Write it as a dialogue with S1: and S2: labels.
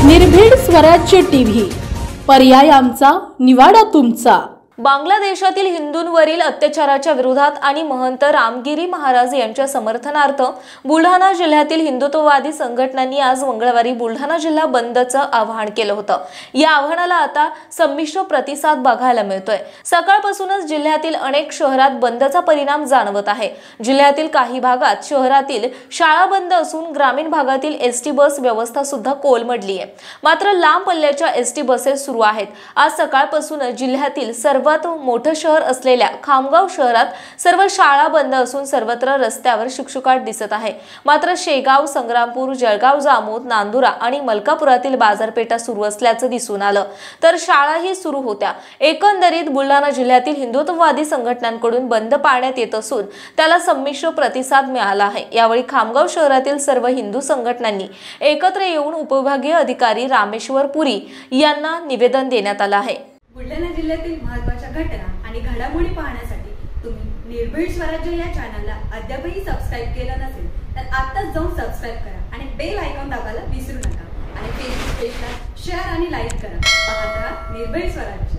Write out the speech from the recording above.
S1: निर्भीड स्वराज्य टीव्ही, पर्याय आमचा, निवाडा तुमचा।
S2: बांगलादेशातील हिंदूंवरील अत्याचाराच्या विरोधात आणि महंत रामगिरी महाराज यांच्या समर्थनार्थ बुलढाणा जिल्ह्यातील हिंदुत्ववादी संघटनांनी आज मंगळवारी बुलढाणा जिल्हा बंदचं आवाहन केलं होतं। या आवाहनाला आता संमिश्र प्रतिसाद बघायला मिळतोय। सकाळपासूनच जिल्ह्यातील अनेक शहरात बंदचा परिणाम जाणवत आहे। जिल्ह्यातील काही भागात शहरातील शाळा बंद असून ग्रामीण भागातील एसटी बस व्यवस्था सुद्धा कोलमडली आहे। मात्र लांब पल्ल्याच्या एसटी बसेस सुरू आहेत। आज सकाळपासून जिल्ह्यातील सर्वात मोठं शहर असलेल्या खामगाव शहरात सर्व शाळा बंद असून सर्वत्र रस्त्यावर शुकशुकाट दिसत आहे। मात्र शेगाव, संग्रामपूर, जळगाव, जामोद, नांदुरा आणि मलकापुरातील बाजारपेठा सुरू असल्याचं दिसून आलं, तर शाळाही सुरू होत्या। एकंदरीत बुलढाणा जिल्ह्यातील हिंदुत्ववादी संघटनांकडून बंद पाळण्यात येत असून त्याला संमिश्र प्रतिसाद मिळाला आहे। यावेळी खामगाव शहरातील सर्व हिंदू संघटनांनी एकत्र येऊन उपविभागीय अधिकारी रामेश्वर पुरी यांना निवेदन देण्यात आलं आहे।
S3: बुलढाणा जिल्ह्यातील महत्त्वाच्या घटना आणि घडामोडी पाहण्यासाठी तुम्ही निर्भीड स्वराज्य या चॅनलला अद्यापही सबस्क्राइब केलं नसेल तर आत्ताच जाऊन सबस्क्राइब करा आणि बेल आयकॉन दाबायला विसरू नका आणि फेसबुक पेजला शेअर आणि लाईक करा। पाहत रहा निर्भीड स्वराज्य।